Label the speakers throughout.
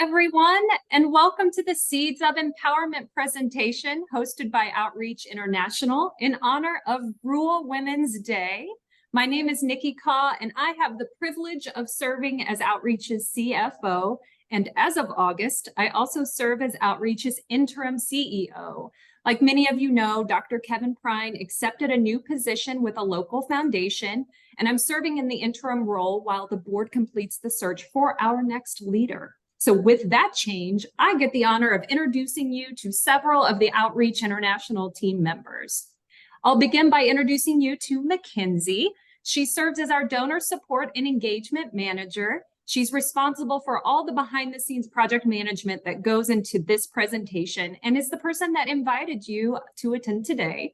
Speaker 1: everyone, and welcome to the Seeds of Empowerment presentation hosted by Outreach International in honor of Rural Women's Day. My name is Nikki Kaw, and I have the privilege of serving as Outreach's CFO. And as of August, I also serve as Outreach's interim CEO. Like many of you know, Dr. Kevin Prine accepted a new position with a local foundation, and I'm serving in the interim role while the board completes the search for our next leader. So with that change, I get the honor of introducing you to several of the Outreach International team members. I'll begin by introducing you to Mackenzie. She serves as our donor support and engagement manager. She's responsible for all the behind-the-scenes project management that goes into this presentation and is the person that invited you to attend today.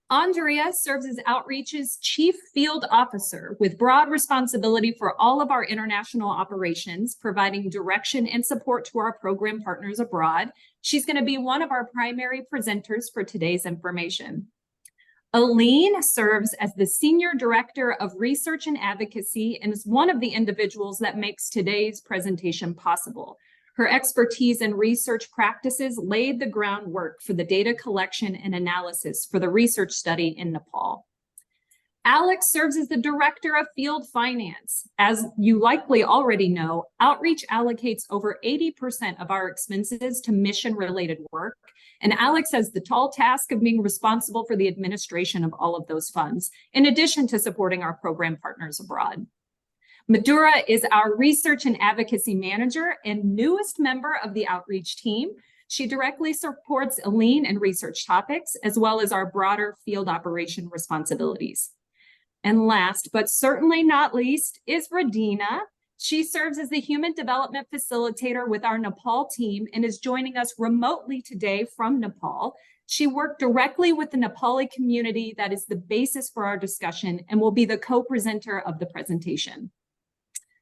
Speaker 1: Andrea serves as Outreach's Chief Field Officer with broad responsibility for all of our international operations, providing direction and support to our program partners abroad. She's going to be one of our primary presenters for today's information. Aline serves as the Senior Director of Research and Advocacy and is one of the individuals that makes today's presentation possible. Her expertise in research practices laid the groundwork for the data collection and analysis for the research study in Nepal. Alex serves as the Director of Field Finance. As you likely already know, Outreach allocates over 80% of our expenses to mission-related work, and Alex has the tall task of being responsible for the administration of all of those funds, in addition to supporting our program partners abroad. Madura is our Research and Advocacy Manager and newest member of the Outreach team. She directly supports Aline and research topics, as well as our broader field operation responsibilities. And last, but certainly not least, is Radina. She serves as the Human Development Facilitator with our Nepal team and is joining us remotely today from Nepal. She worked directly with the Nepali community that is the basis for our discussion and will be the co-presenter of the presentation.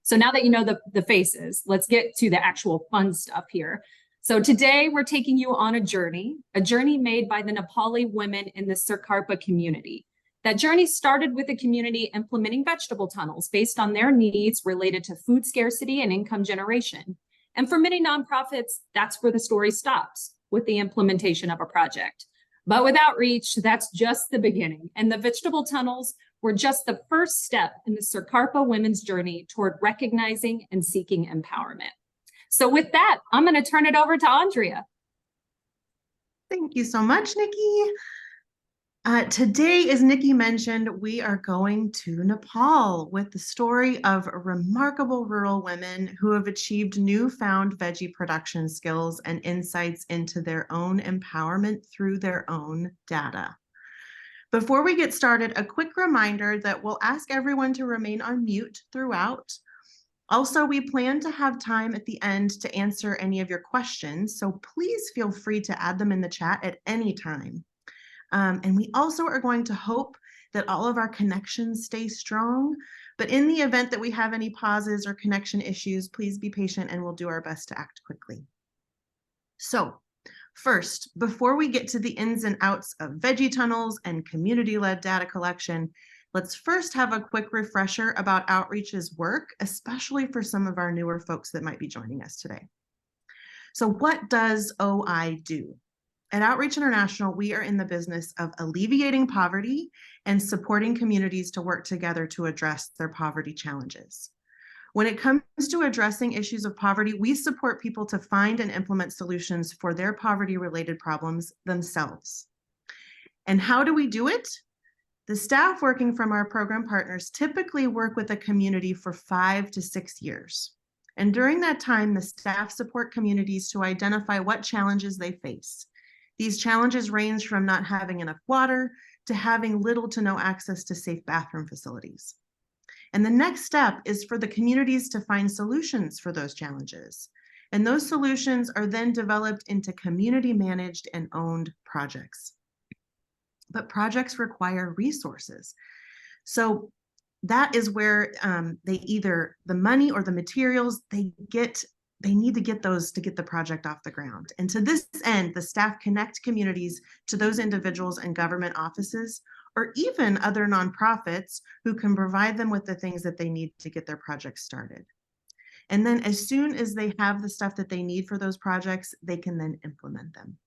Speaker 1: So now that you know the faces, let's get to the actual fun stuff here. So today we're taking you on a journey made by the Nepali women in the Sirkarpa community. That journey started with the community implementing vegetable tunnels based on their needs related to food scarcity and income generation. And for many nonprofits, that's where the story stops, with the implementation of a project. But with Outreach, that's just the beginning. And the vegetable tunnels were just the first step in the Sirkarpa women's journey toward recognizing and seeking empowerment. So with that, I'm going to turn it over to Andrea.
Speaker 2: Thank you so much, Nikki. Today, as Nikki mentioned, we are going to Nepal with the story of remarkable rural women who have achieved newfound veggie production skills and insights into their own empowerment through their own data. Before we get started, a quick reminder that we'll ask everyone to remain on mute throughout. Also, we plan to have time at the end to answer any of your questions, so please feel free to add them in the chat at any time. And we also are going to hope that all of our connections stay strong, but in the event that we have any pauses or connection issues, please be patient and we'll do our best to act quickly. So, first, before we get to the ins and outs of veggie tunnels and community-led data collection, let's first have a quick refresher about Outreach's work, especially for some of our newer folks that might be joining us today. So what does OI do? At Outreach International, we are in the business of alleviating poverty and supporting communities to work together to address their poverty challenges. When it comes to addressing issues of poverty, we support people to find and implement solutions for their poverty-related problems themselves. And how do we do it? The staff working from our program partners typically work with a community for 5 to 6 years. And during that time, the staff support communities to identify what challenges they face. These challenges range from not having enough water to having little to no access to safe bathroom facilities. And the next step is for the communities to find solutions for those challenges. And those solutions are then developed into community managed and owned projects. But projects require resources. So that is where they either the money or the materials they need to get those to get the project off the ground. And to this end, the staff connect communities to those individuals and government offices, or even other nonprofits who can provide them with the things that they need to get their project started. And then as soon as they have the stuff that they need for those projects, they can then implement them.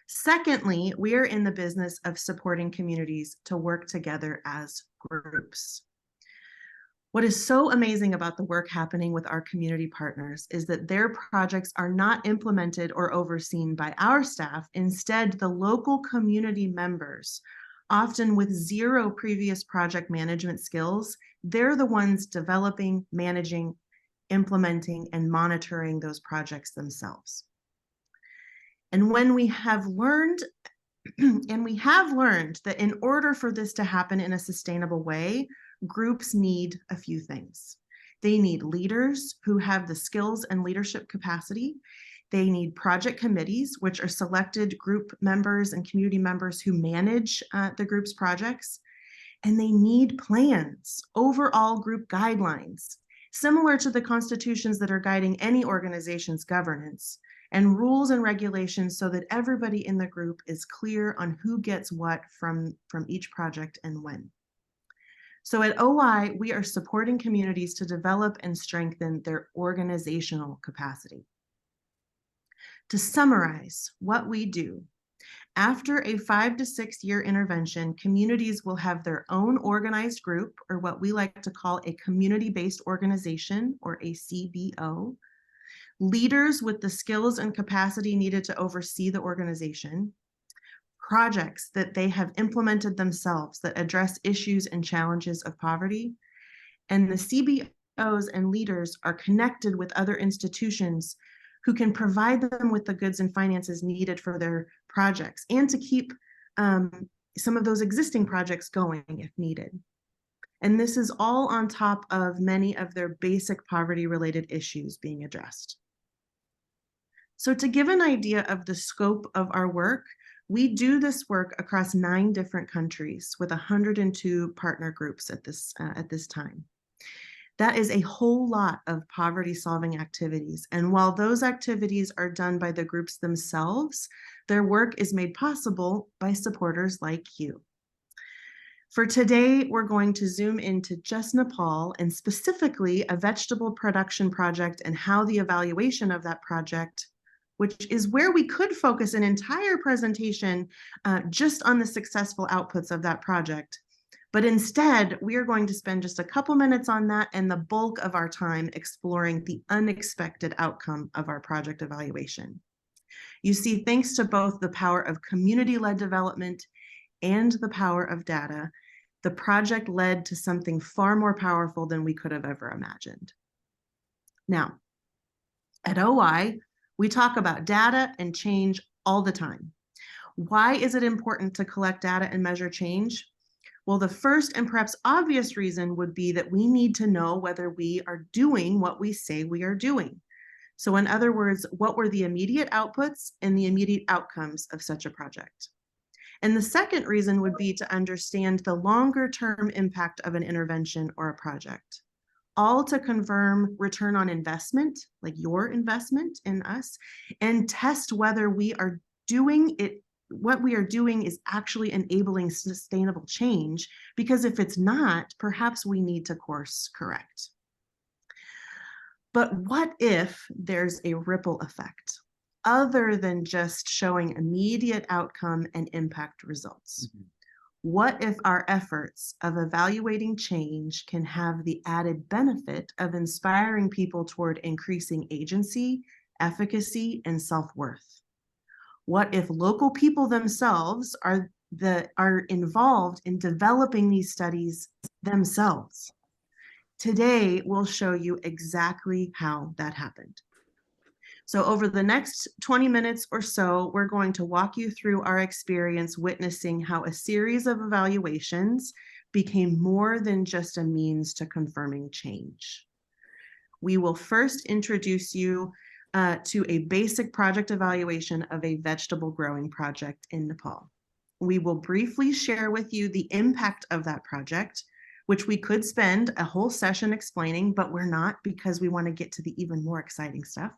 Speaker 2: Secondly, we are in the business of supporting communities to work together as groups. What is so amazing about the work happening with our community partners is that their projects are not implemented or overseen by our staff. Instead, the local community members, often with zero previous project management skills, they're the ones developing, managing, implementing, and monitoring those projects themselves. And when we have learned, that in order for this to happen in a sustainable way, groups need a few things. They need leaders who have the skills and leadership capacity. They need project committees, which are selected group members and community members who manage the group's projects. And they need plans, overall group guidelines, similar to the constitutions that are guiding any organization's governance, and rules and regulations so that everybody in the group is clear on who gets what from each project and when. So at OI, we are supporting communities to develop and strengthen their organizational capacity. To summarize what we do, after a 5 to 6 year intervention, communities will have their own organized group, or what we like to call a community-based organization, or a CBO, leaders with the skills and capacity needed to oversee the organization, projects that they have implemented themselves that address issues and challenges of poverty, and the CBOs and leaders are connected with other institutions who can provide them with the goods and finances needed for their projects and to keep some of those existing projects going if needed. And this is all on top of many of their basic poverty-related issues being addressed. So to give an idea of the scope of our work, we do this work across 9 different countries with 102 partner groups at this time. That is a whole lot of poverty-solving activities. And while those activities are done by the groups themselves, their work is made possible by supporters like you. For today, we're going to zoom into just Nepal and specifically a vegetable production project and how the evaluation of that project, which is where we could focus an entire presentation just on the successful outputs of that project. But instead, we are going to spend just a couple minutes on that and the bulk of our time exploring the unexpected outcome of our project evaluation. You see, thanks to both the power of community-led development and the power of data, the project led to something far more powerful than we could have ever imagined. Now, at OI, we talk about data and change all the time. Why is it important to collect data and measure change? Well, the first and perhaps obvious reason would be that we need to know whether we are doing what we say we are doing. So in other words, what were the immediate outputs and the immediate outcomes of such a project? And the second reason would be to understand the longer-term impact of an intervention or a project, all to confirm return on investment, like your investment in us, and test whether we are doing it. What we are doing is actually enabling sustainable change, because if it's not, perhaps we need to course correct. But what if there's a ripple effect other than just showing immediate outcome and impact results? Mm-hmm. What if our efforts of evaluating change can have the added benefit of inspiring people toward increasing agency, efficacy, and self-worth? What if local people themselves are involved in developing these studies themselves? Today, we'll show you exactly how that happened. So over the next 20 minutes or so, we're going to walk you through our experience witnessing how a series of evaluations became more than just a means to confirming change. We will first introduce you to a basic project evaluation of a vegetable growing project in Nepal. We will briefly share with you the impact of that project, which we could spend a whole session explaining, but we're not, because we want to get to the even more exciting stuff.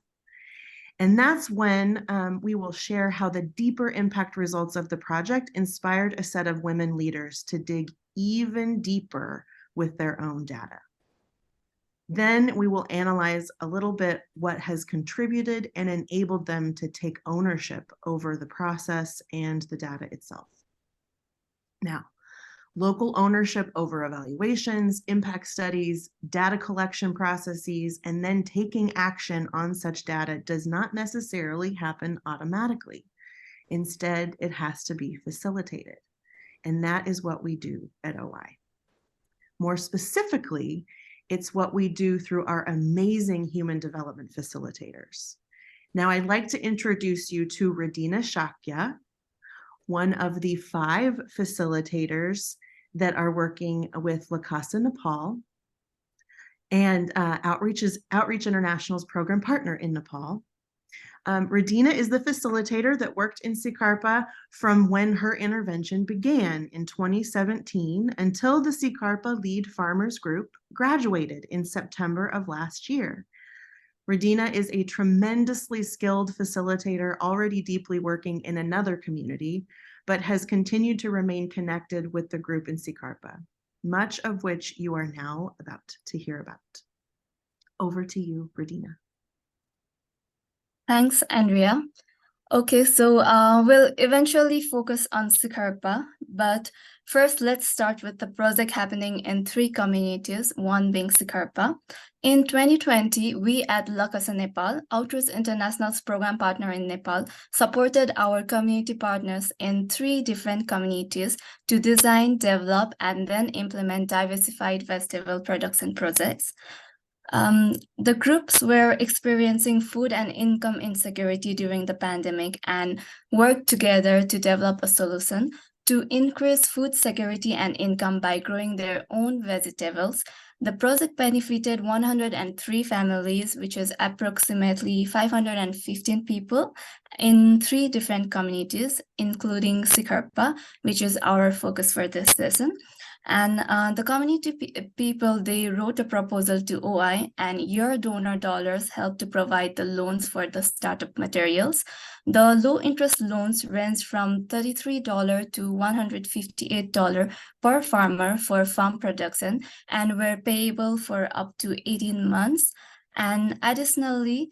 Speaker 2: And that's when we will share how the deeper impact results of the project inspired a set of women leaders to dig even deeper with their own data. Then we will analyze a little bit what has contributed and enabled them to take ownership over the process and the data itself. Now, local ownership over evaluations, impact studies, data collection processes, and then taking action on such data does not necessarily happen automatically. Instead, it has to be facilitated. And that is what we do at OI. More specifically, it's what we do through our amazing human development facilitators. Now, I'd like to introduce you to Radina Shakya, one of the 5 facilitators that are working with La Casa Nepal and Outreach International's program partner in Nepal. Radina is the facilitator that worked in Sikarpa from when her intervention began in 2017 until the Sikarpa Lead Farmers Group graduated in September of last year. Radina is a tremendously skilled facilitator already deeply working in another community, but has continued to remain connected with the group in Sikarpa, much of which you are now about to hear about. Over to you, Radina.
Speaker 3: Thanks, Andrea. Okay, so we'll eventually focus on Sikarpa, but first let's start with the project happening in 3 communities, one being Sikarpa. In 2020, we at La Casa Nepal, Outreach International's program partner in Nepal, supported our community partners in 3 different communities to design, develop, and then implement diversified vegetable production projects. The groups were experiencing food and income insecurity during the pandemic and worked together to develop a solution to increase food security and income by growing their own vegetables. The project benefited 103 families, which is approximately 515 people in 3 different communities, including Sikarpa, which is our focus for this session. And the community people, they wrote a proposal to OI, and your donor dollars helped to provide the loans for the startup materials. The low interest loans range from $33 to $158 per farmer for farm production and were payable for up to 18 months. And additionally,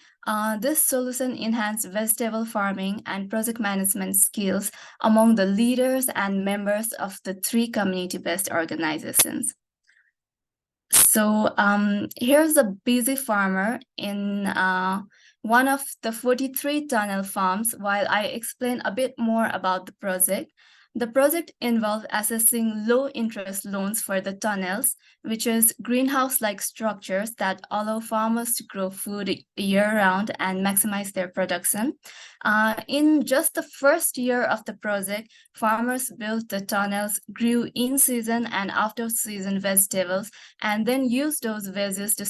Speaker 3: this solution enhanced vegetable farming and project management skills among the leaders and members of the 3 community-based organizations. So here's a busy farmer in one of the 43 tunnel farms. While I explain a bit more about the project involved assessing low-interest loans for the tunnels, which is greenhouse-like structures that allow farmers to grow food year-round and maximize their production. In just the first year of the project, farmers built the tunnels, grew in-season and out-of-season vegetables, and then used those veggies to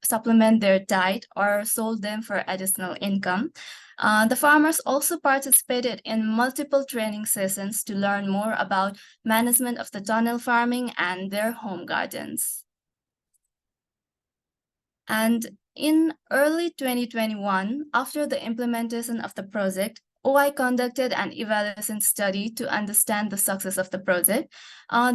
Speaker 3: supplement their diet or sold them for additional income. The farmers also participated in multiple training sessions to learn more about management of the tunnel farming and their home gardens. And in early 2021, after the implementation of the project, OI conducted an evaluation study to understand the success of the project.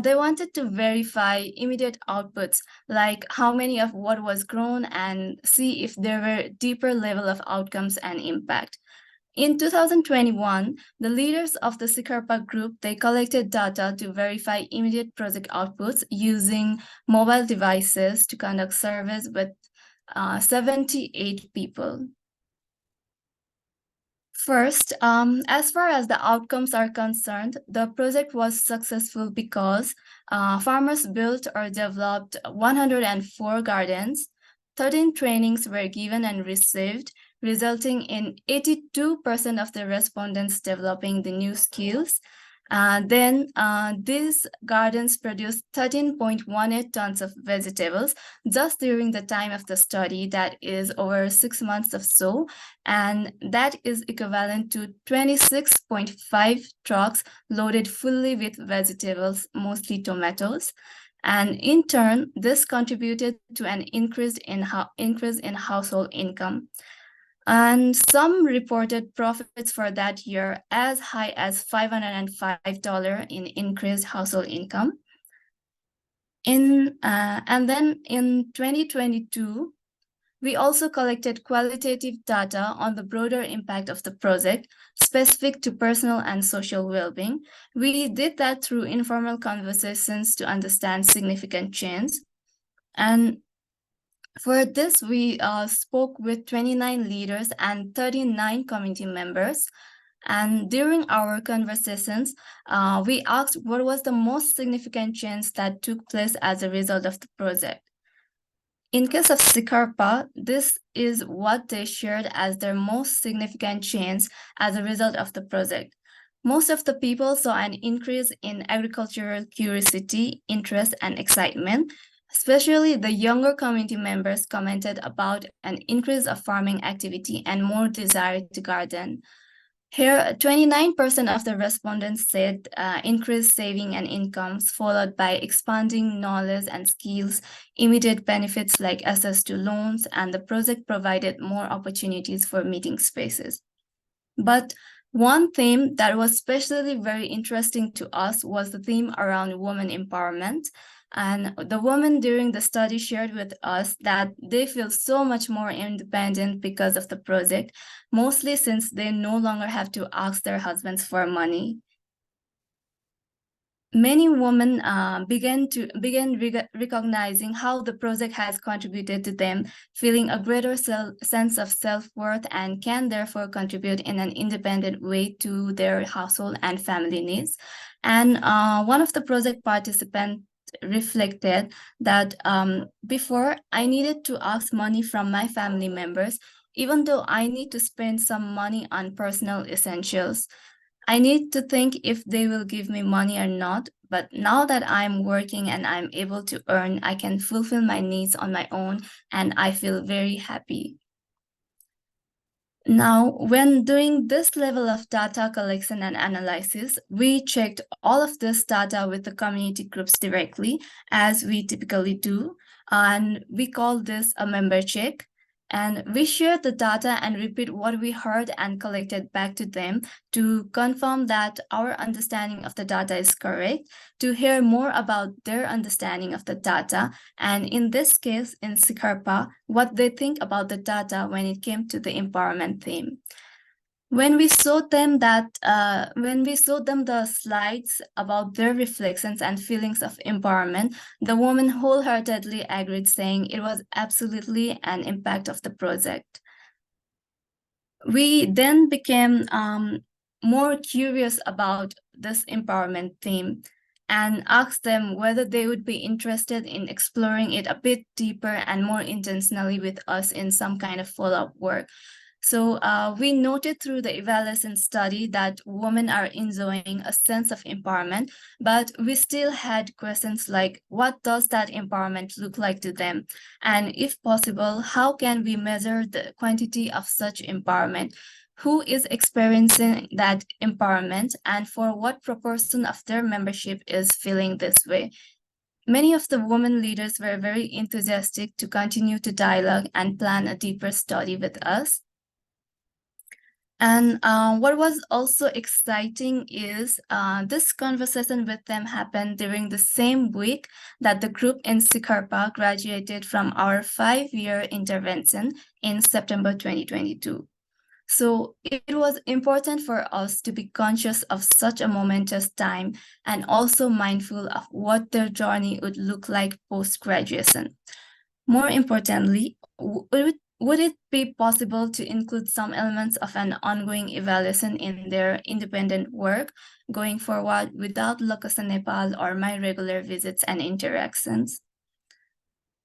Speaker 3: They wanted to verify immediate outputs, like how many of what was grown, and see if there were deeper level of outcomes and impact. In 2021, the leaders of the Sikarpa group, they collected data to verify immediate project outputs using mobile devices to conduct surveys with 78 people. First, as far as the outcomes are concerned, the project was successful because farmers built or developed 104 gardens, 13 trainings were given and received, resulting in 82% of the respondents developing the new skills. Then these gardens produced 13.18 tons of vegetables just during the time of the study, that is over 6 months or so, and that is equivalent to 26.5 trucks loaded fully with vegetables, mostly tomatoes. And in turn, this contributed to an increase in household income. And some reported profits for that year as high as $505 in increased household income. And then in 2022, we also collected qualitative data on the broader impact of the project, specific to personal and social well-being. We did that through informal conversations to understand significant change. And for this, we spoke with 29 leaders and 39 community members. And during our conversations, we asked what was the most significant change that took place as a result of the project. In case of Sikarpa, this is what they shared as their most significant change as a result of the project. Most of the people saw an increase in agricultural curiosity, interest, and excitement. Especially the younger community members commented about an increase of farming activity and more desire to garden. Here, 29% of the respondents said increased saving and incomes, followed by expanding knowledge and skills, immediate benefits like access to loans, and the project provided more opportunities for meeting spaces. But one theme that was especially very interesting to us was the theme around women empowerment. And the women during the study shared with us that they feel so much more independent because of the project, mostly since they no longer have to ask their husbands for money. Many women began recognizing how the project has contributed to them, feeling a greater sense of self-worth, and can therefore contribute in an independent way to their household and family needs. And one of the project participants reflected that before I needed to ask money from my family members, even though I need to spend some money on personal essentials. I need to think if they will give me money or not, but now that I'm working and I'm able to earn, I can fulfill my needs on my own, and I feel very happy. Now, when doing this level of data collection and analysis, we checked all of this data with the community groups directly, as we typically do, and we call this a member check. And we share the data and repeat what we heard and collected back to them to confirm that our understanding of the data is correct, to hear more about their understanding of the data, and in this case, in Sikarpa, what they think about the data when it came to the empowerment theme. When we showed them the slides about their reflections and feelings of empowerment, the woman wholeheartedly agreed, saying it was absolutely an impact of the project. We then became more curious about this empowerment theme and asked them whether they would be interested in exploring it a bit deeper and more intentionally with us in some kind of follow-up work. So we noted through the evaluation study that women are enjoying a sense of empowerment, but we still had questions like, what does that empowerment look like to them? And if possible, how can we measure the quantity of such empowerment? Who is experiencing that empowerment, and for what proportion of their membership is feeling this way? Many of the women leaders were very enthusiastic to continue to dialogue and plan a deeper study with us. And what was also exciting is this conversation with them happened during the same week that the group in Sikarpa graduated from our 5-year intervention in September 2022. So it was important for us to be conscious of such a momentous time and also mindful of what their journey would look like post-graduation. More importantly, would it be possible to include some elements of an ongoing evaluation in their independent work going forward without Lokasa Nepal or my regular visits and interactions?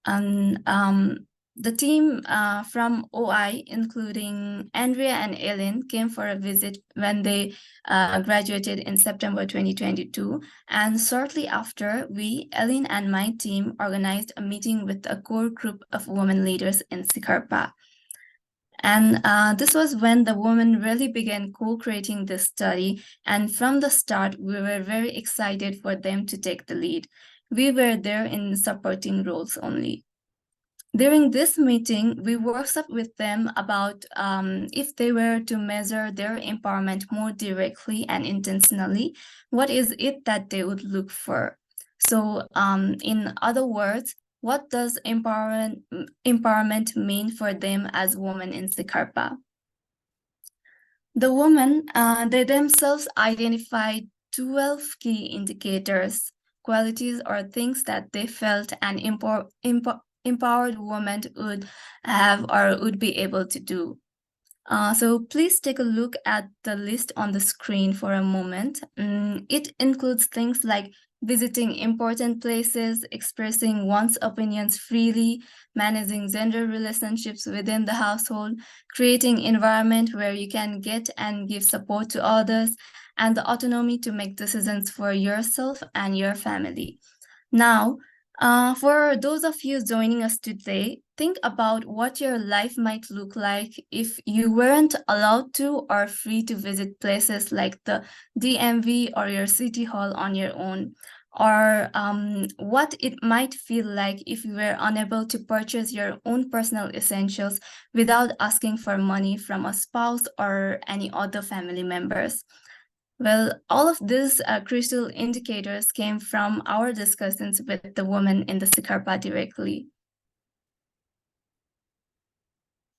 Speaker 3: And the team from OI, including Andrea and Ellen, came for a visit when they graduated in September 2022. And shortly after, Ellen and my team, organized a meeting with a core group of women leaders in Sikarpa. And this was when the women really began co-creating this study. And from the start, we were very excited for them to take the lead. We were there in supporting roles only. During this meeting, we workshopped with them about if they were to measure their empowerment more directly and intentionally, what is it that they would look for? So, in other words, what does empowerment mean for them as women in Sikarpa? The women, they themselves identified 12 key indicators, qualities or things that they felt an empowered woman would have or would be able to do. So please take a look at the list on the screen for a moment. It includes things like visiting important places, expressing one's opinions freely, managing gender relationships within the household, creating environment where you can get and give support to others, and the autonomy to make decisions for yourself and your family. Now, for those of you joining us today, think about what your life might look like if you weren't allowed to or free to visit places like the DMV or your city hall on your own, or what it might feel like if you were unable to purchase your own personal essentials without asking for money from a spouse or any other family members. Well, all of these crucial indicators came from our discussions with the women in the Sikarpa directly.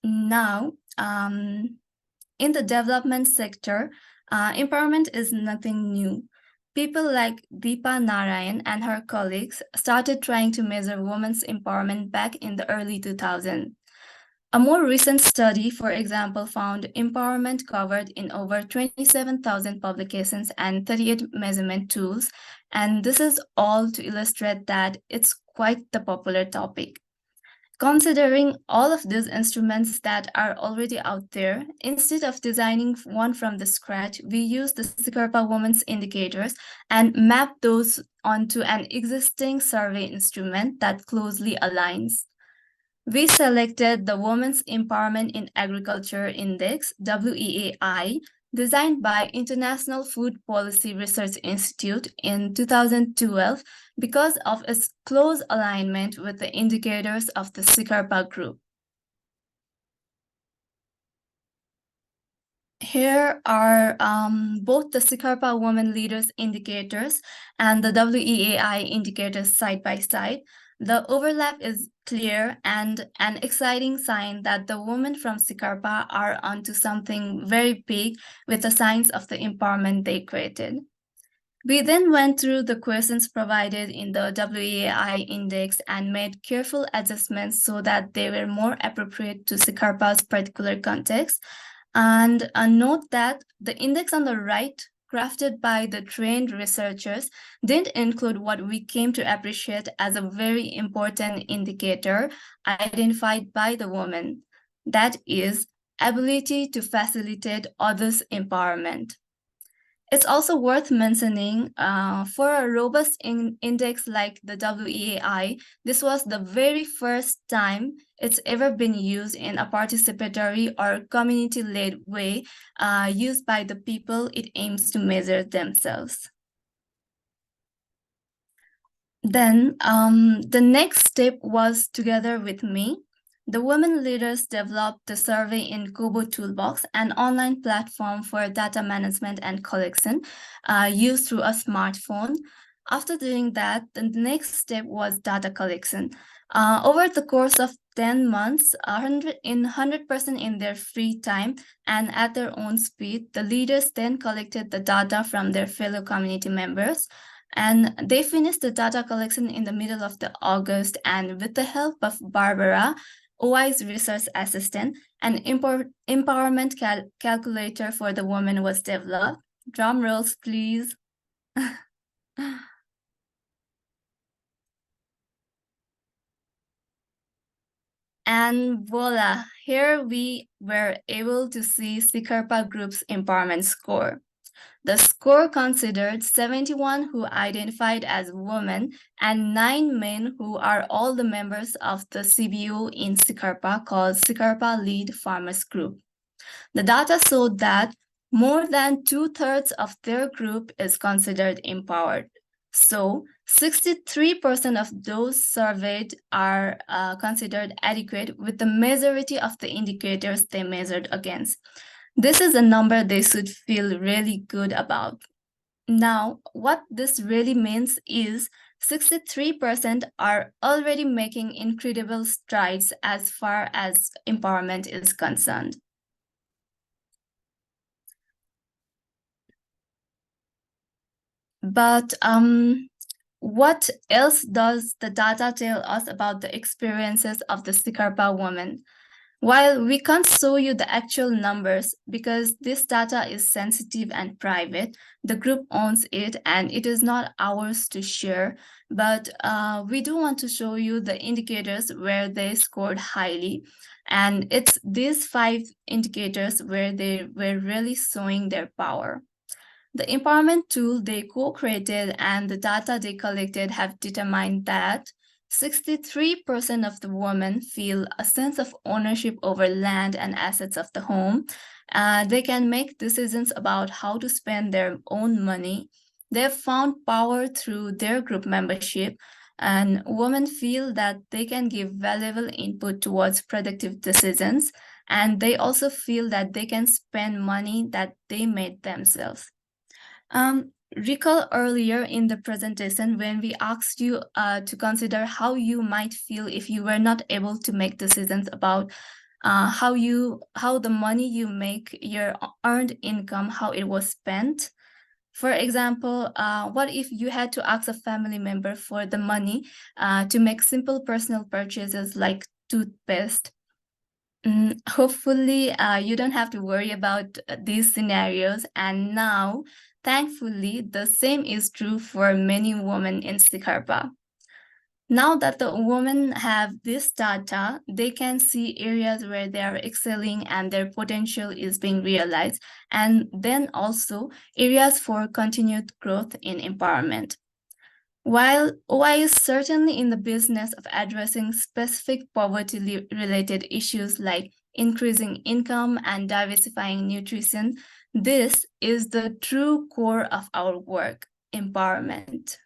Speaker 3: Now, in the development sector, empowerment is nothing new. People like Deepa Narayan and her colleagues started trying to measure women's empowerment back in the early 2000s. A more recent study, for example, found empowerment covered in over 27,000 publications and 38 measurement tools, and this is all to illustrate that it's quite the popular topic. Considering all of these instruments that are already out there, instead of designing one from the scratch, we use the Sikarpa Women's Indicators and map those onto an existing survey instrument that closely aligns. We selected the Women's Empowerment in Agriculture Index, WEAI, designed by International Food Policy Research Institute in 2012 because of its close alignment with the indicators of the Sikarpa group. Here are both the Sikarpa Women Leaders indicators and the WEAI indicators side by side. The overlap is clear and an exciting sign that the women from Sikarpa are onto something very big with the signs of the empowerment they created. We then went through the questions provided in the WEAI index and made careful adjustments so that they were more appropriate to Sikarpa's particular context. And note that the index on the right, crafted by the trained researchers, didn't include what we came to appreciate as a very important indicator identified by the woman. That is, ability to facilitate others' empowerment. It's also worth mentioning, for a robust index like the WEAI, this was the very first time it's ever been used in a participatory or community-led way used by the people it aims to measure themselves. Then the next step was, together with me, the women leaders developed the Survey in Kobo Toolbox, an online platform for data management and collection used through a smartphone. After doing that, the next step was data collection. Over the course of 10 months, 100% in their free time and at their own speed, the leaders then collected the data from their fellow community members. And they finished the data collection in the middle of August, and with the help of Barbara, OI's research assistant, an empowerment calculator for the women was developed. Drum rolls, please. And voila, here we were able to see Sikarpa Group's empowerment score. The score considered 71 who identified as women and 9 men who are all the members of the CBO in Sikarpa called Sikarpa Lead Farmers Group. The data showed that more than 2/3 of their group is considered empowered. So 63% of those surveyed are considered adequate with the majority of the indicators they measured against. This is a number they should feel really good about. Now, what this really means is 63% are already making incredible strides as far as empowerment is concerned. But what else does the data tell us about the experiences of the Sikarpa women? While we can't show you the actual numbers because this data is sensitive and private, the group owns it and it is not ours to share, but we do want to show you the indicators where they scored highly. And it's these 5 indicators where they were really showing their power. The empowerment tool they co-created and the data they collected have determined that 63% of the women feel a sense of ownership over land and assets of the home. They can make decisions about how to spend their own money. They've found power through their group membership, and women feel that they can give valuable input towards productive decisions, and they also feel that they can spend money that they made themselves. Recall earlier in the presentation when we asked you to consider how you might feel if you were not able to make decisions about how the money you make, your earned income, how it was spent. For example, what if you had to ask a family member for the money to make simple personal purchases like toothpaste? Hopefully, you don't have to worry about these scenarios. And now, thankfully, the same is true for many women in Sikarpa. Now that the women have this data, they can see areas where they are excelling and their potential is being realized, and then also areas for continued growth in empowerment. While OI is certainly in the business of addressing specific poverty-related issues like increasing income and diversifying nutrition, this is the true core of our work, empowerment.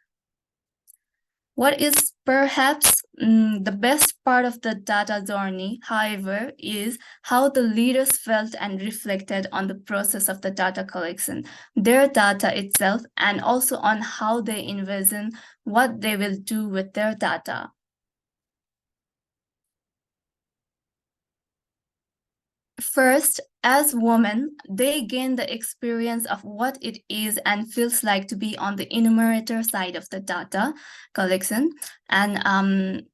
Speaker 3: What is perhaps the best part of the data journey, however, is how the leaders felt and reflected on the process of the data collection, their data itself, and also on how they envision what they will do with their data. First, as women, they gain the experience of what it is and feels like to be on the enumerator side of the data collection. And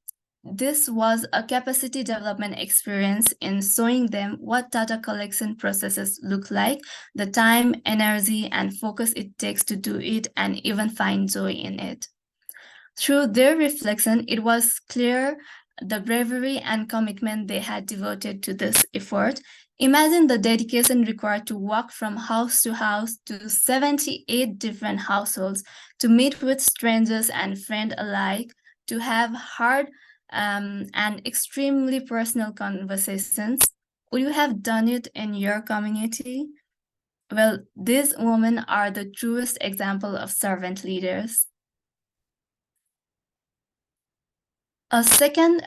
Speaker 3: this was a capacity development experience in showing them what data collection processes look like, the time, energy, and focus it takes to do it, and even find joy in it. Through their reflection, it was clear the bravery and commitment they had devoted to this effort. Imagine the dedication required to walk from house to house to 78 different households, to meet with strangers and friends alike, to have hard and extremely personal conversations. Would you have done it in your community? Well, these women are the truest example of servant leaders. A second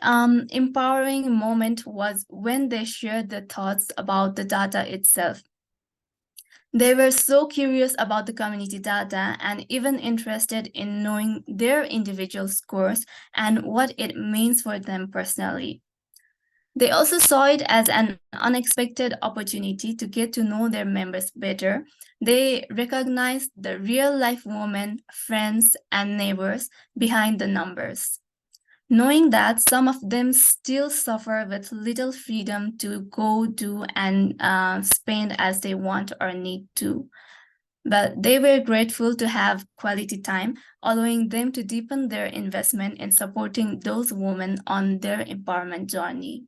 Speaker 3: empowering moment was when they shared their thoughts about the data itself. They were so curious about the community data and even interested in knowing their individual scores and what it means for them personally. They also saw it as an unexpected opportunity to get to know their members better. They recognized the real-life women, friends, and neighbors behind the numbers. Knowing that some of them still suffer with little freedom to go, do, and spend as they want or need to. But they were grateful to have quality time, allowing them to deepen their investment in supporting those women on their empowerment journey.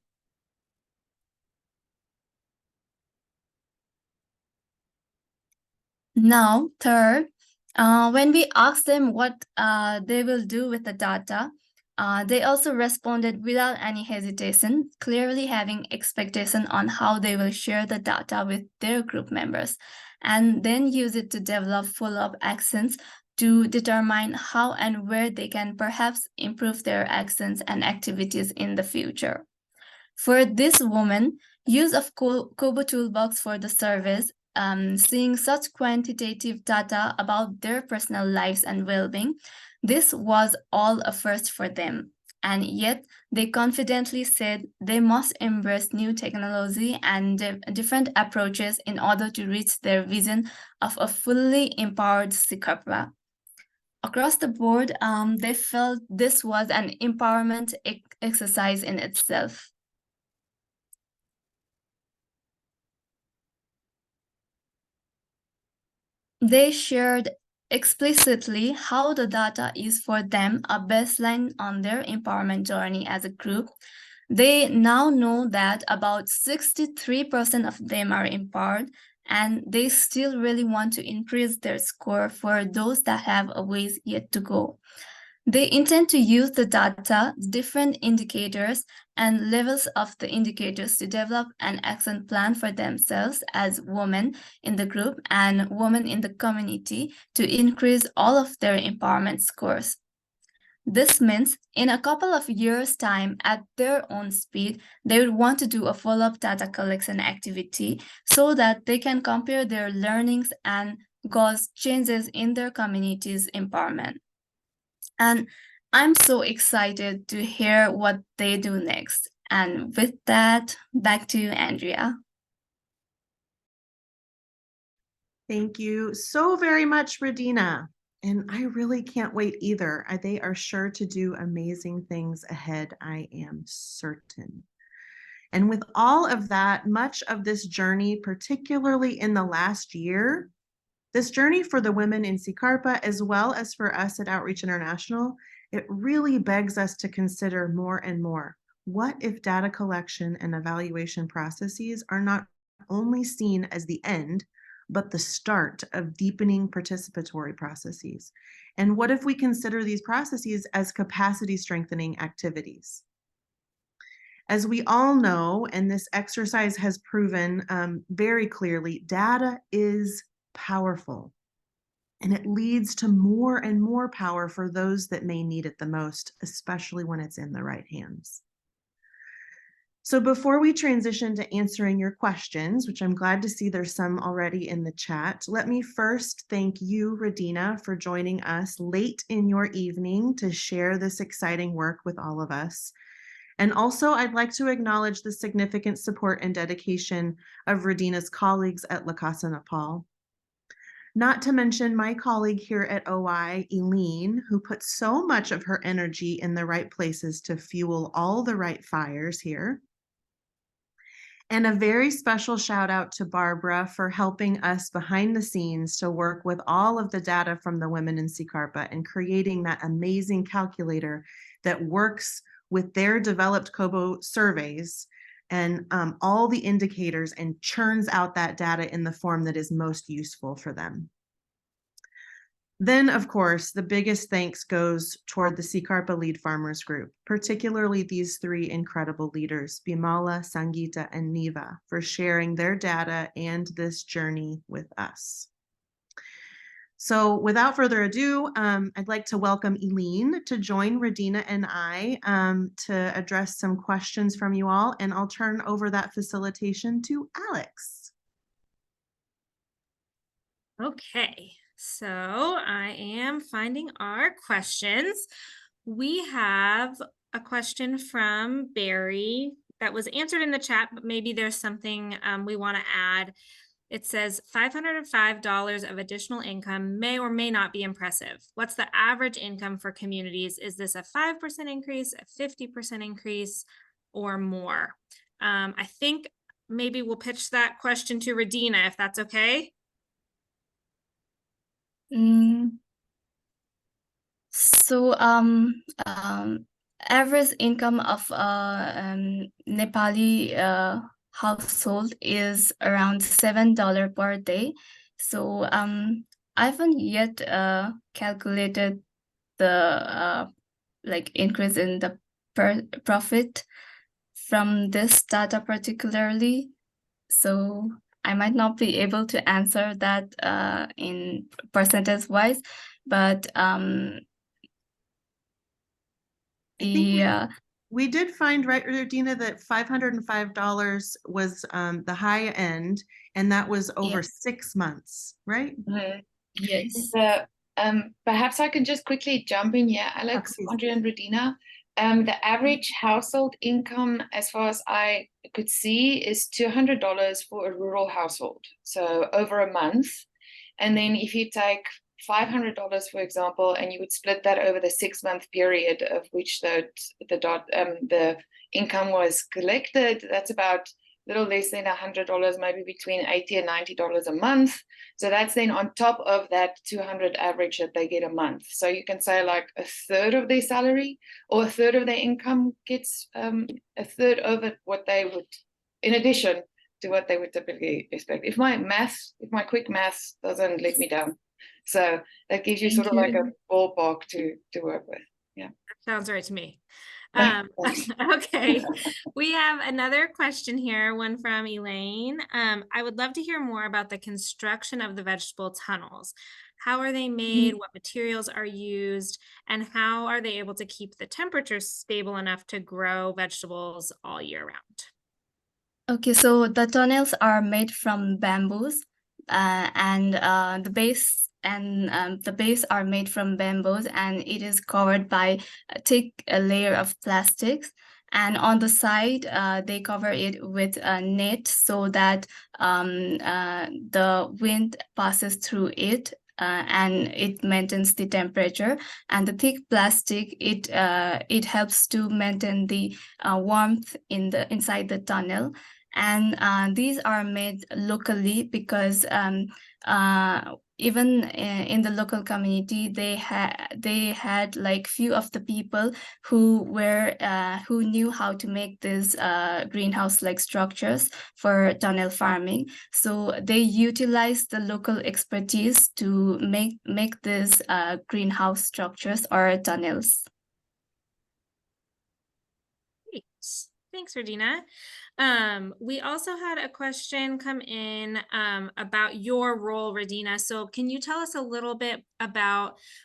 Speaker 3: Now, third, when we asked them what they will do with the data, they also responded without any hesitation, clearly having expectation on how they will share the data with their group members, and then use it to develop follow-up actions to determine how and where they can perhaps improve their actions and activities in the future. For this woman, use of Kobo Toolbox for the service, seeing such quantitative data about their personal lives and well-being, This was all a first for them, and yet they confidently said they must embrace new technology and different approaches in order to reach their vision of a fully empowered Sikapra. Across the board, they felt this was an empowerment exercise in itself. They shared explicitly how the data is for them a baseline on their empowerment journey as a group. They now know that about 63% of them are empowered, and they still really want to increase their score for those that have a ways yet to go. They intend to use the data, different indicators, and levels of the indicators to develop an action plan for themselves as women in the group and women in the community to increase all of their empowerment scores. This means in a couple of years' time, at their own speed, they would want to do a follow-up data collection activity so that they can compare their learnings and cause changes in their community's empowerment. And I'm so excited to hear what they do next. And with that, back to you, Andrea.
Speaker 2: Thank you so very much, Radina. And I really can't wait either. They are sure to do amazing things ahead, I am certain. And with all of that, much of this journey, particularly in the last year, this journey for the women in SICARPA, as well as for us at Outreach International, it really begs us to consider more and more. What if data collection and evaluation processes are not only seen as the end, but the start of deepening participatory processes? And what if we consider these processes as capacity strengthening activities? As we all know, and this exercise has proven very clearly, data is powerful, and it leads to more and more power for those that may need it the most, especially when it's in the right hands. So before we transition to answering your questions, which I'm glad to see there's some already in the chat, let me first thank you, Radina, for joining us late in your evening to share this exciting work with all of us. And also, I'd like to acknowledge the significant support and dedication of Radina's colleagues at La Casa Nepal. Not to mention my colleague here at OI, Eileen, who puts so much of her energy in the right places to fuel all the right fires here. And a very special shout out to Barbara for helping us behind the scenes to work with all of the data from the women in SICARPA and creating that amazing calculator that works with their developed Kobo surveys and all the indicators and churns out that data in the form that is most useful for them. Then, of course, the biggest thanks goes toward the SICARPA Lead Farmers Group, particularly these three incredible leaders, Bimala, Sangeeta, and Neva, for sharing their data and this journey with us. So without further ado, I'd like to welcome Eileen to join Radina and I to address some questions from you all, and I'll turn over that facilitation to Alex.
Speaker 1: Okay, so I am finding our questions. We have a question from Barry that was answered in the chat, but maybe there's something we want to add. It says $505 of additional income may or may not be impressive. What's the average income for communities? Is this a 5% increase, a 50% increase, or more? I think maybe we'll pitch that question to Radina, if that's okay.
Speaker 3: So average income of Nepali household is around $7 per day. So I haven't yet calculated the like increase in the profit from this data particularly. So I might not be able to answer that in percentage wise, but
Speaker 2: we did find, right, Radina, that $505 was the high end, and that was over 6 months, right?
Speaker 3: Yes.
Speaker 4: Perhaps I can just quickly jump in here, Alex,
Speaker 2: please.
Speaker 4: Andrea, and Radina. The average household income, as far as I could see, is $200 for a rural household, so over a month. And then if you take $500, for example, and you would split that over the 6-month period of which the income was collected, that's about a little less than $100, maybe between $80 and $90 a month. So that's then on top of that 200 average that they get a month. So you can say like a third of their salary or a third of their income gets a third over what they would, in addition to what they would typically expect. If my quick math doesn't let me down. So that gives you
Speaker 3: Thank
Speaker 4: sort of like
Speaker 3: you.
Speaker 4: a ballpark to work with. Yeah.
Speaker 1: Sounds right to me.
Speaker 4: Thanks.
Speaker 1: Okay, we have another question here, one from Elaine. I would love to hear more about the construction of the vegetable tunnels. How are they made? What materials are used? And how are they able to keep the temperature stable enough to grow vegetables all year round?
Speaker 3: Okay, so the tunnels are made from bamboos, and the base are made from bamboos, and it is covered by a thick layer of plastics. And on the side, they cover it with a net so that the wind passes through it. And it maintains the temperature, and the thick plastic it helps to maintain the warmth inside the tunnel. And these are made locally because even in the local community, they had like few of the people who knew how to make these greenhouse like structures for tunnel farming. So they utilized the local expertise to make these greenhouse structures or tunnels.
Speaker 1: Great. Thanks, Radina. We also had a question come in about your role, Radina. So can you tell us a little bit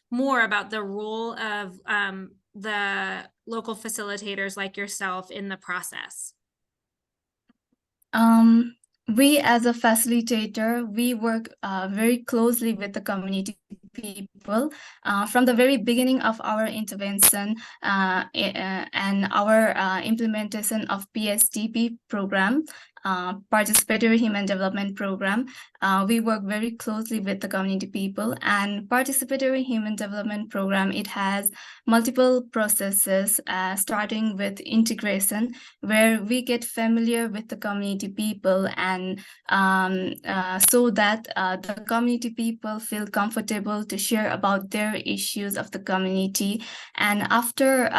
Speaker 1: more about the role of the local facilitators like yourself in the process?
Speaker 3: We as a facilitator, we work very closely with the community people from the very beginning of our intervention and our implementation of PSDP program, Participatory Human Development Program. We work very closely with the community people, and Participatory Human Development Program, it has multiple processes starting with integration, where we get familiar with the community people, and so that the community people feel comfortable to share about their issues of the community. And after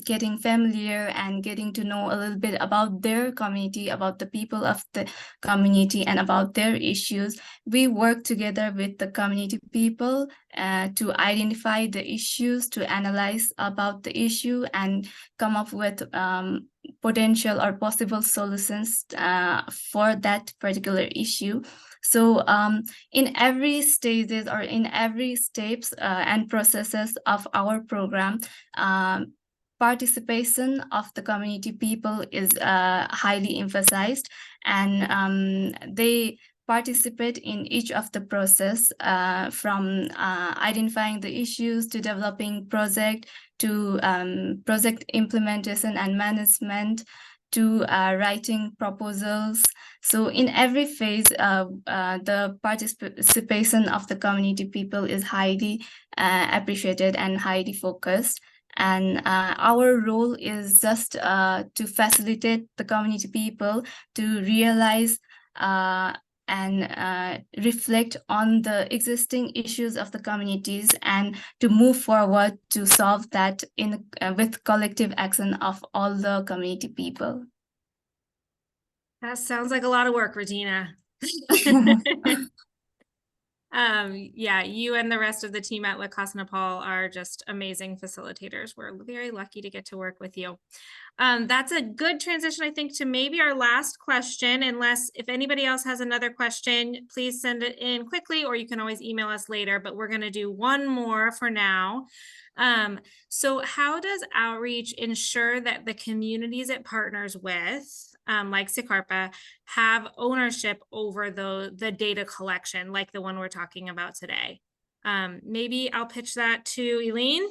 Speaker 3: getting familiar and getting to know a little bit about their community, about the people of the community and about their issues, we work together with the community people to identify the issues, to analyze about the issue, and come up with potential or possible solutions for that particular issue. So in every stages or in every steps and processes of our program, participation of the community people is highly emphasized, and they participate in each of the process, from identifying the issues to developing project to project implementation and management to writing proposals. So in every phase, the participation of the community people is highly appreciated and highly focused. And our role is just to facilitate the community people to realize and reflect on the existing issues of the communities, and to move forward to solve that with collective action of all the community people.
Speaker 1: That sounds like a lot of work, Radina. Yeah, you and the rest of the team at La Casa Nepal are just amazing facilitators. We're very lucky to get to work with you. That's a good transition, I think, to maybe our last question, unless if anybody else has another question, please send it in quickly, or you can always email us later, but we're going to do one more for now. So how does outreach ensure that the communities it partners with, like Sicarpa, have ownership over the data collection, like the one we're talking about today?
Speaker 5: Maybe I'll pitch that to Eileen.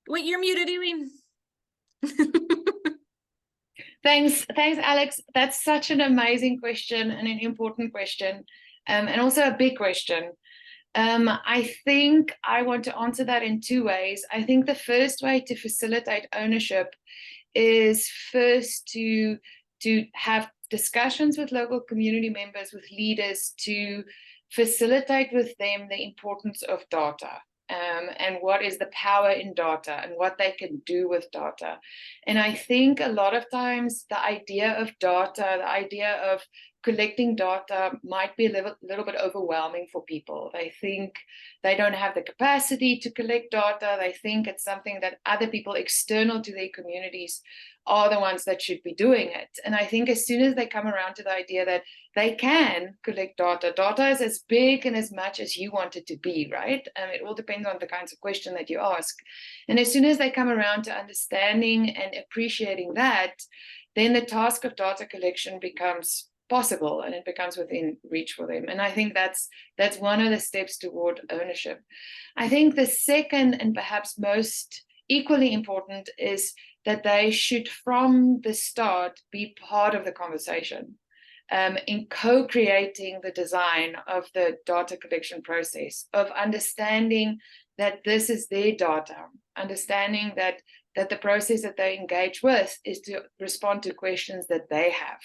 Speaker 5: Wait, you're muted, Eileen.
Speaker 4: Thanks, Alex. That's such an amazing question and an important question, and also a big question. I think I want to answer that in two ways. I think the first way to facilitate ownership is first to have discussions with local community members, with leaders, to facilitate with them the importance of data. And what is the power in data and what they can do with data. And I think a lot of times the idea of data, the idea of collecting data might be a little bit overwhelming for people. They think they don't have the capacity to collect data. They think it's something that other people external to their communities are the ones that should be doing it. And I think as soon as they come around to the idea that they can collect data, data is as big and as much as you want it to be, right? It all depends on the kinds of question that you ask. And as soon as they come around to understanding and appreciating that, then the task of data collection becomes possible and it becomes within reach for them. And I think that's one of the steps toward ownership. I think the second and perhaps most equally important is that they should from the start be part of the conversation in co-creating the design of the data collection process, of understanding that this is their data, understanding that the process that they engage with is to respond to questions that they have.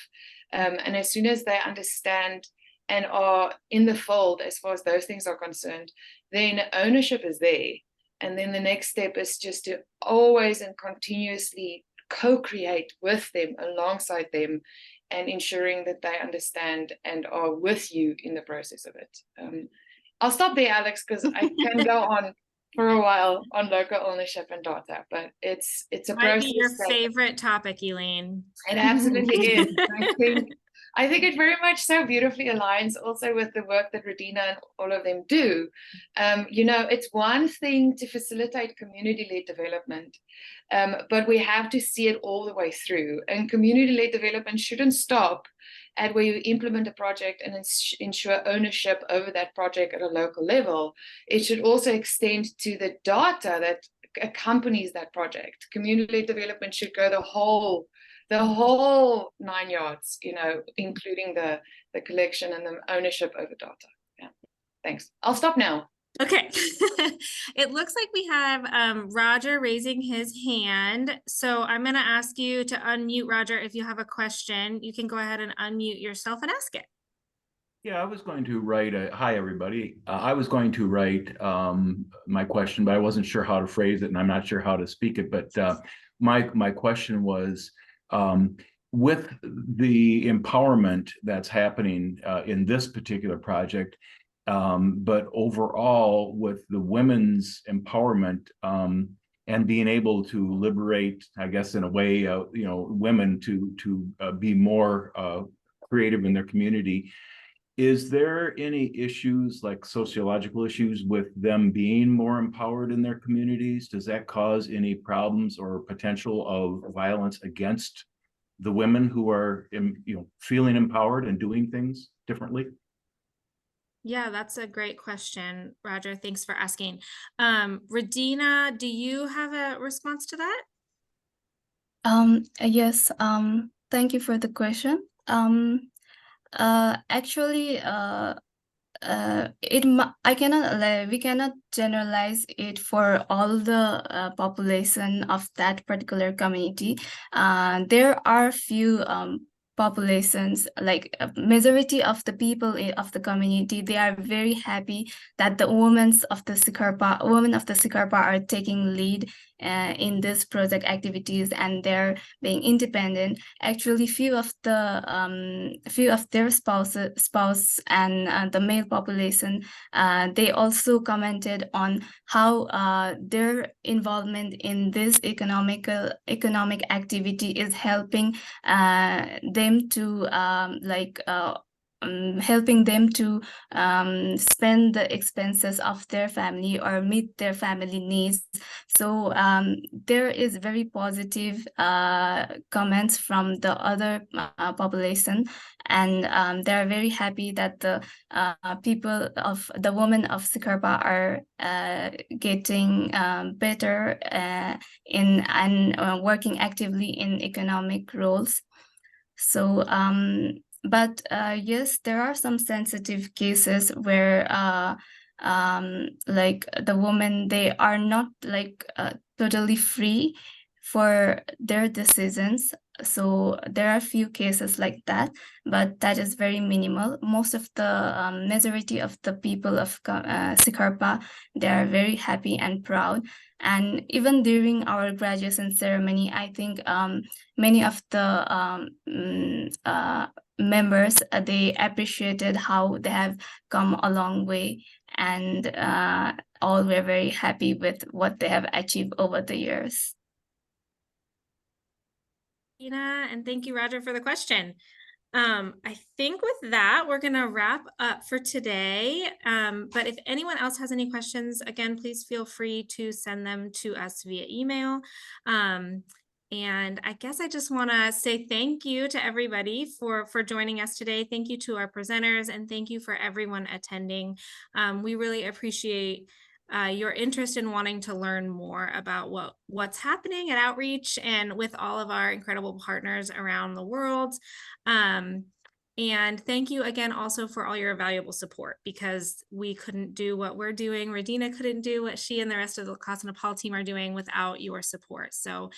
Speaker 4: And as soon as they understand and are in the fold as far as those things are concerned, then ownership is there. And then the next step is just to always and continuously co-create with them, alongside them, and ensuring that they understand and are with you in the process of it. I'll stop there, Alex, because I can go on for a while on local ownership and data, but it's a
Speaker 5: Might
Speaker 4: process.
Speaker 5: be your favorite topic, Eileen.
Speaker 4: It absolutely is. I think it very much so beautifully aligns also with the work that Radina and all of them do. It's one thing to facilitate community-led development, but we have to see it all the way through. And community-led development shouldn't stop at where you implement a project and ensure ownership over that project at a local level. It should also extend to the data that accompanies that project. Community-led development should go the whole 9 yards, including the collection and the ownership over data. Yeah, thanks. I'll stop now.
Speaker 5: Okay. It looks like we have Roger raising his hand. So I'm going to ask you to unmute, Roger. If you have a question, you can go ahead and unmute yourself and ask it.
Speaker 6: Yeah, I was going to write hi, everybody. I was going to write my question, but I wasn't sure how to phrase it, and I'm not sure how to speak it. But my question was, with the empowerment that's happening in this particular project, but overall with the women's empowerment and being able to liberate, I guess, in a way, women to be more creative in their community. Is there any issues, like sociological issues, with them being more empowered in their communities? Does that cause any problems or potential of violence against the women who are, feeling empowered and doing things differently?
Speaker 5: Yeah, that's a great question, Roger. Thanks for asking. Radina, do you have a response to that?
Speaker 3: Yes. Thank you for the question. Actually, we cannot generalize it for all the population of that particular community. There are few populations, like a majority of the people of the community, they are very happy that the women of the Sikarpa are taking lead in this project activities, and they're being independent. Actually, few of their spouse and the male population, they also commented on how their involvement in this economic activity is helping them to helping them to spend the expenses of their family or meet their family needs. So there is very positive comments from the other population, and they are very happy that the the women of Sikarpa are getting better in and working actively in economic roles. So but yes, there are some sensitive cases where like the women, they are not like totally free for their decisions. So there are few cases like that, but that is very minimal. Most of the majority of the people of Sikarpa, they are very happy and proud. And even during our graduation ceremony, I think many of the members, they appreciated how they have come a long way, and all were very happy with what they have achieved over the years.
Speaker 5: Ina, and thank you, Roger, for the question. I think with that, we're going to wrap up for today. But if anyone else has any questions, again, please feel free to send them to us via email. And I guess I just want to say thank you to everybody for joining us today. Thank you to our presenters, and thank you for everyone attending. We really appreciate your interest in wanting to learn more about what's happening at Outreach and with all of our incredible partners around the world. And thank you again also for all your valuable support, because we couldn't do what we're doing. Radina couldn't do what she and the rest of the Casa Nepal team are doing without your support. So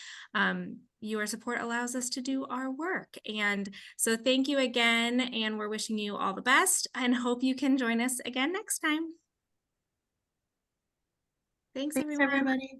Speaker 5: your support allows us to do our work. And so thank you again, and we're wishing you all the best and hope you can join us again next time. Thanks everyone.
Speaker 2: Everybody.